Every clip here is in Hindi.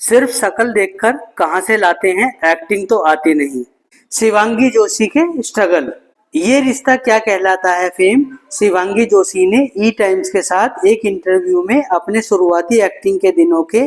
सिर्फ शक्ल देखकर कहां से लाते हैं, एक्टिंग तो आती नहीं। शिवांगी जोशी के स्ट्रगल। ये रिश्ता क्या कहलाता है फेम। शिवांगी जोशी ने ई टाइम्स के साथ एक इंटरव्यू में अपने शुरुआती एक्टिंग के दिनों के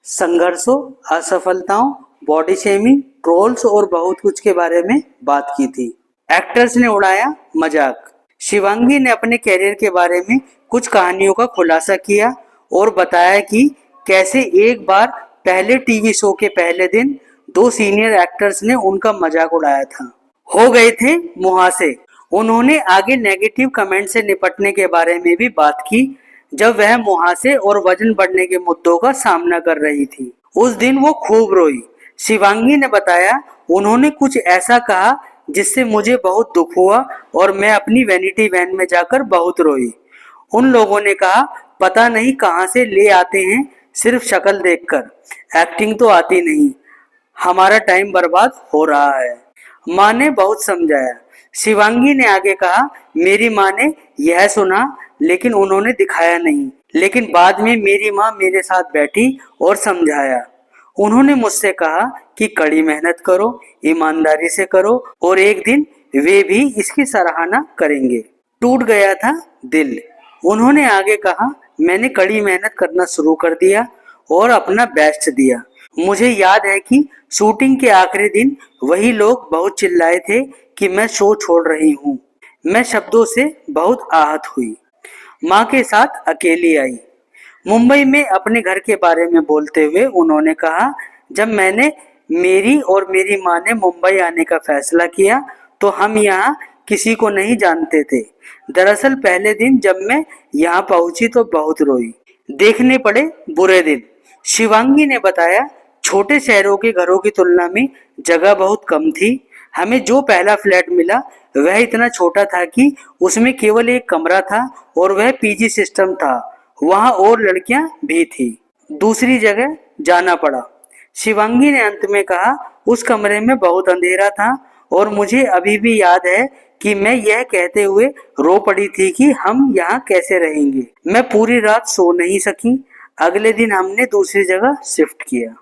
संघर्षों, असफलताओं, बॉडी शेमिंग, ट्रोल्स और बहुत कुछ के बारे में बात की थी। एक्टर्स ने उड़ाया मजाक। शिवांगी ने अपने कैरियर के बारे में कुछ कहानियों का खुलासा किया और बताया कि कैसे एक बार पहले टीवी शो के पहले दिन दो सीनियर एक्टर्स ने उनका मजाक उड़ाया था। हो गए थे मुहासे। उन्होंने आगे नेगेटिव कमेंट से निपटने के बारे में भी बात की जब वह मुहासे और वजन बढ़ने के मुद्दों का सामना कर रही थी। उस दिन वो खूब रोई। शिवांगी ने बताया, उन्होंने कुछ ऐसा कहा जिससे मुझे बहुत दुख हुआ और मैं अपनी वैनिटी वैन में जाकर बहुत रोई। उन लोगों ने कहा, पता नहीं कहां से ले आते हैं, सिर्फ शक्ल देखकर, एक्टिंग तो आती नहीं, हमारा टाइम बर्बाद हो रहा है। माँ ने बहुत समझाया। शिवांगी ने आगे कहा, मेरी माँ ने यह सुना लेकिन उन्होंने दिखाया नहीं, लेकिन बाद में मेरी माँ मेरे साथ बैठी और समझाया। उन्होंने मुझसे कहा कि कड़ी मेहनत करो, ईमानदारी से करो और एक दिन वे भी इसकी सराहना करेंगे। टूट गया था दिल। उन्होंने आगे कहा, मैंने कड़ी मेहनत करना शुरू कर दिया और अपना बेस्ट दिया। मुझे याद है कि शूटिंग के आखिरी दिन वही लोग बहुत चिल्लाए थे कि मैं शो छोड़ रही हूँ। मैं शब्दों से बहुत आहत हुई। माँ के साथ अकेली आई। मुंबई में अपने घर के बारे में बोलते हुए उन्होंने कहा, जब मैंने मेरी और मेरी माँ ने मुंबई आने का फैसला किया तो हम यहाँ किसी को नहीं जानते थे। दरअसल पहले दिन जब मैं यहाँ पहुंची तो बहुत रोई। देखने पड़े बुरे दिन। शिवांगी ने बताया, छोटे शहरों के घरों की तुलना में जगह बहुत कम थी। हमें जो पहला फ्लैट मिला वह इतना छोटा था कि उसमें केवल एक कमरा था और वह पीजी सिस्टम था। वहां और लड़कियां भी थी। दूसरी जगह जाना पड़ा। शिवांगी ने अंत में कहा, उस कमरे में बहुत अंधेरा था और मुझे अभी भी याद है कि मैं यह कहते हुए रो पड़ी थी कि हम यहाँ कैसे रहेंगे। मैं पूरी रात सो नहीं सकी। अगले दिन हमने दूसरी जगह शिफ्ट किया।